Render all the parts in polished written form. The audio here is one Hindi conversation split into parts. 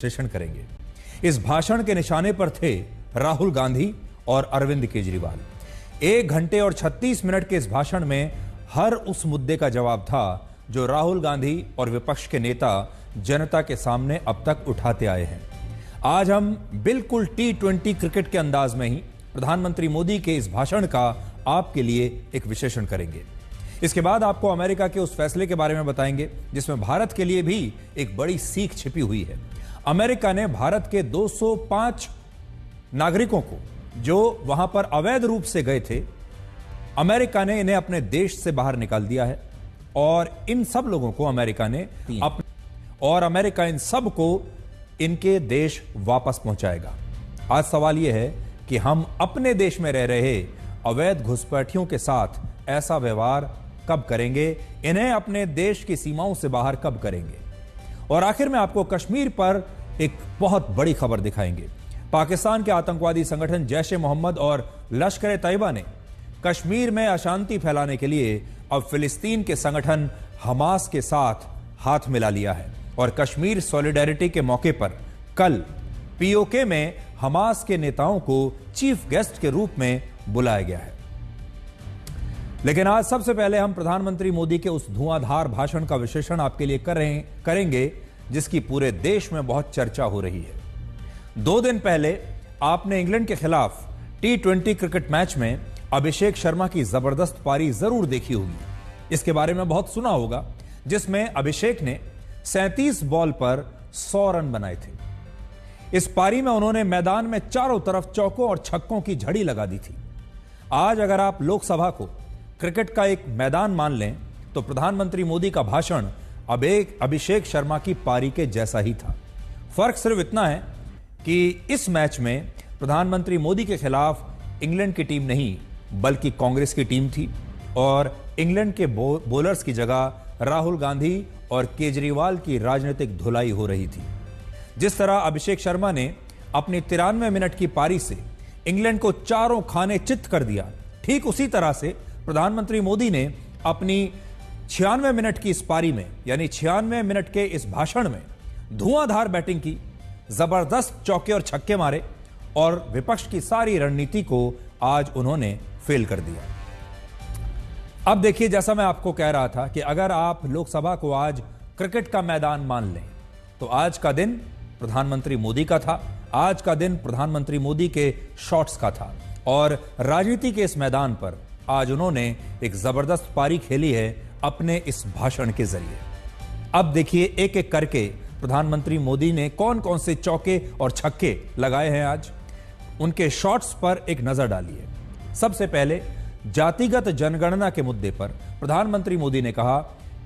विश्लेषण करेंगे। इस भाषण के निशाने पर थे राहुल गांधी और अरविंद केजरीवाल। 1 घंटे और 36 मिनट के इस भाषण में हर उस मुद्दे का जवाब था जो राहुल गांधी और विपक्ष के नेता जनता के सामने अब तक उठाते आए हैं। आज हम बिल्कुल T20 क्रिकेट के अंदाज में ही प्रधानमंत्री मोदी के इस भाषण का आपके लिए एक विश्लेषण करेंगे। इसके बाद आपको अमेरिका के उस फैसले के बारे में बताएंगे जिसमें भारत के लिए भी एक बड़ी सीख छिपी हुई है। अमेरिका ने भारत के 205 नागरिकों को जो वहां पर अवैध रूप से गए थे, अमेरिका ने इन्हें अपने देश से बाहर निकाल दिया है और इन सब लोगों को अमेरिका इन सब को इनके देश वापस पहुंचाएगा। आज सवाल यह है कि हम अपने देश में रह रहे अवैध घुसपैठियों के साथ ऐसा व्यवहार कब करेंगे, इन्हें अपने देश की सीमाओं से बाहर कब करेंगे। और आखिर में आपको कश्मीर पर एक बहुत बड़ी खबर दिखाएंगे। पाकिस्तान के आतंकवादी संगठन जैश ए मोहम्मद और लश्कर तैयबा ने कश्मीर में अशांति फैलाने के लिए अब फिलिस्तीन के संगठन हमास के साथ हाथ मिला लिया है और कश्मीर सॉलिडेरिटी के मौके पर कल पीओके में हमास के नेताओं को चीफ गेस्ट के रूप में बुलाया गया है। लेकिन आज सबसे पहले हम प्रधानमंत्री मोदी के उस धुआंधार भाषण का विश्लेषण आपके लिए करेंगे जिसकी पूरे देश में बहुत चर्चा हो रही है। 2 दिन पहले आपने इंग्लैंड के खिलाफ T20 क्रिकेट मैच में अभिषेक शर्मा की जबरदस्त पारी जरूर देखी होगी। इसके बारे में बहुत सुना होगा, जिसमें अभिषेक ने 37 बॉल पर 100 रन बनाए थे। इस पारी में उन्होंने मैदान में चारों तरफ चौकों और छक्कों की झड़ी लगा दी थी। आज अगर आप लोकसभा को क्रिकेट का एक मैदान मान लें तो प्रधानमंत्री मोदी का भाषण अब एक अभिषेक शर्मा की पारी के जैसा ही था। फर्क सिर्फ इतना है कि इस मैच में प्रधानमंत्री मोदी के खिलाफ इंग्लैंड की टीम नहीं बल्कि कांग्रेस की टीम थी और इंग्लैंड के बॉलर्स की जगह राहुल गांधी और केजरीवाल की राजनीतिक धुलाई हो रही थी। जिस तरह अभिषेक शर्मा ने अपनी 93 मिनट की पारी से इंग्लैंड को चारों खाने चित्त कर दिया, ठीक उसी तरह से प्रधानमंत्री मोदी ने अपनी 96 मिनट की इस पारी में यानी 96 मिनट के इस भाषण में धुआंधार बैटिंग की, जबरदस्त चौके और छक्के मारे और विपक्ष की सारी रणनीति को आज उन्होंने फेल कर दिया। अब देखिए, जैसा मैं आपको कह रहा था कि अगर आप लोकसभा को आज क्रिकेट का मैदान मान लें तो आज का दिन प्रधानमंत्री मोदी का था, आज का दिन प्रधानमंत्री मोदी के शॉट्स का था और राजनीति के इस मैदान पर आज उन्होंने एक जबरदस्त पारी खेली है अपने इस भाषण के जरिए। अब देखिए एक एक करके प्रधानमंत्री मोदी ने कौन कौन से चौके और छक्के लगाए हैं, आज उनके शॉट्स पर एक नजर डालिए। सबसे पहले जातिगत जनगणना के मुद्दे पर प्रधानमंत्री मोदी ने कहा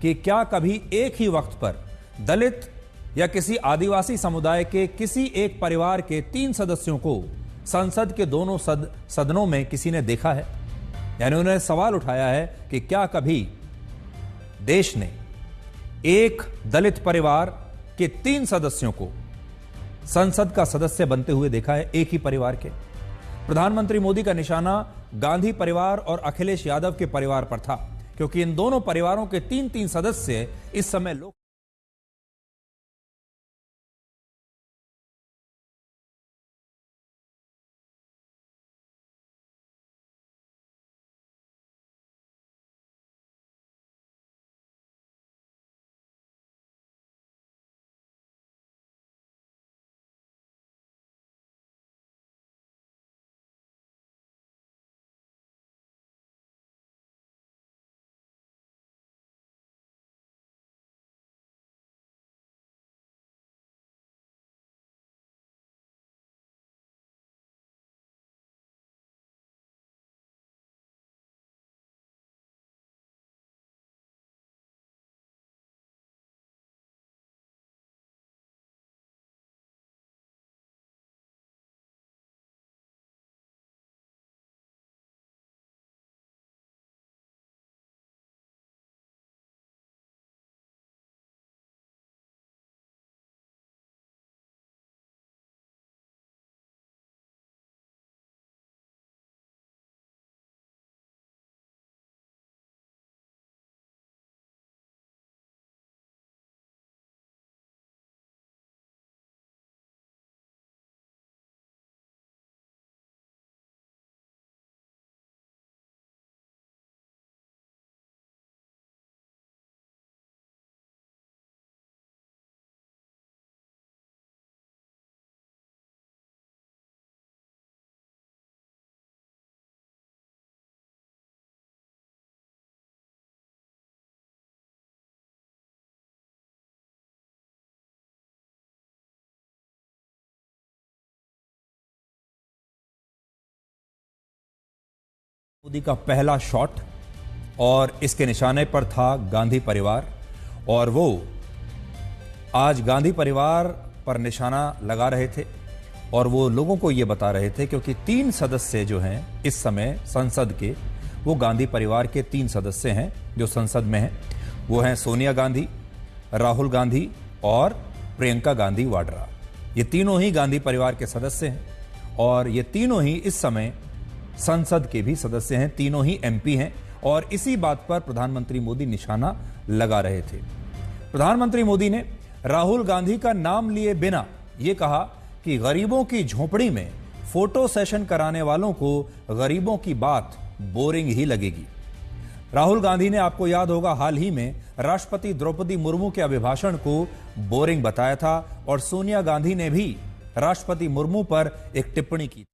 कि क्या कभी एक ही वक्त पर दलित या किसी आदिवासी समुदाय के किसी एक परिवार के 3 सदस्यों को संसद के दोनों सदनों में किसी ने देखा है। यानी उन्होंने सवाल उठाया है कि क्या कभी देश ने एक दलित परिवार के 3 सदस्यों को संसद का सदस्य बनते हुए देखा है, एक ही परिवार के। प्रधानमंत्री मोदी का निशाना गांधी परिवार और अखिलेश यादव के परिवार पर था, क्योंकि इन दोनों परिवारों के 3-3 सदस्य इस समय लोग मोदी का पहला शॉट और इसके निशाने पर था गांधी परिवार, और वो आज गांधी परिवार पर निशाना लगा रहे थे और वो लोगों को ये बता रहे थे, क्योंकि 3 सदस्य जो हैं इस समय संसद के, वो गांधी परिवार के 3 सदस्य हैं जो संसद में हैं। वो हैं सोनिया गांधी, राहुल गांधी और प्रियंका गांधी वाड्रा। ये तीनों ही गांधी परिवार के सदस्य हैं और ये तीनों ही इस समय संसद के भी सदस्य हैं, तीनों ही एमपी हैं। और इसी बात पर प्रधानमंत्री मोदी निशाना लगा रहे थे। प्रधानमंत्री मोदी ने राहुल गांधी का नाम लिए बिना यह कहा कि गरीबों की झोपड़ी में फोटो सेशन कराने वालों को गरीबों की बात बोरिंग ही लगेगी। राहुल गांधी ने, आपको याद होगा, हाल ही में राष्ट्रपति द्रौपदी मुर्मू के अभिभाषण को बोरिंग बताया था और सोनिया गांधी ने भी राष्ट्रपति मुर्मू पर एक टिप्पणी की।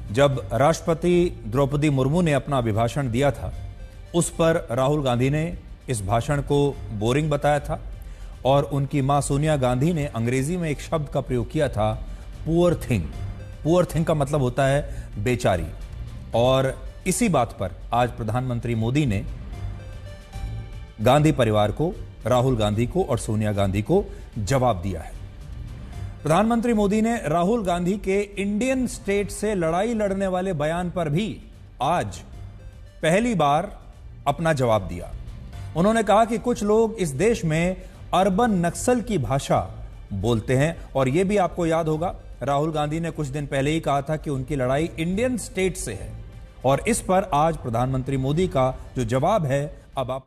जब राष्ट्रपति द्रौपदी मुर्मू ने अपना अभिभाषण दिया था, उस पर राहुल गांधी ने इस भाषण को बोरिंग बताया था और उनकी मां सोनिया गांधी ने अंग्रेजी में एक शब्द का प्रयोग किया था, पुअर थिंग। पुअर थिंग का मतलब होता है बेचारी। और इसी बात पर आज प्रधानमंत्री मोदी ने गांधी परिवार को, राहुल गांधी को और सोनिया गांधी को जवाब दिया है। प्रधानमंत्री मोदी ने राहुल गांधी के इंडियन स्टेट से लड़ाई लड़ने वाले बयान पर भी आज पहली बार अपना जवाब दिया। उन्होंने कहा कि कुछ लोग इस देश में अर्बन नक्सल की भाषा बोलते हैं, और यह भी आपको याद होगा, राहुल गांधी ने कुछ दिन पहले ही कहा था कि उनकी लड़ाई इंडियन स्टेट से है। और इस पर आज प्रधानमंत्री मोदी का जो जवाब है, अब आप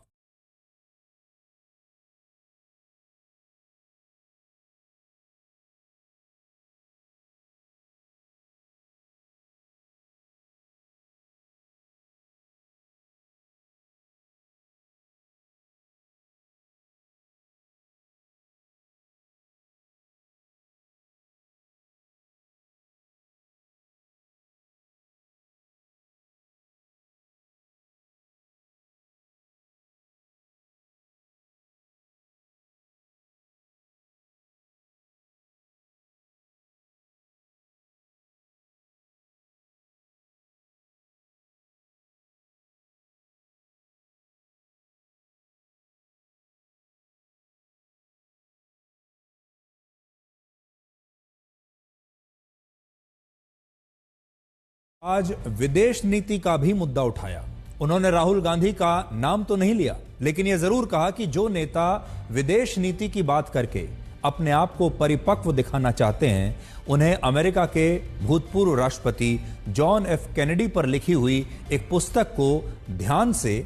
आज विदेश नीति का भी मुद्दा उठाया। उन्होंने राहुल गांधी का नाम तो नहीं लिया, लेकिन यह जरूर कहा कि जो नेता विदेश नीति की बात करके अपने आप को परिपक्व दिखाना चाहते हैं, उन्हें अमेरिका के भूतपूर्व राष्ट्रपति जॉन एफ कैनेडी पर लिखी हुई एक पुस्तक को ध्यान से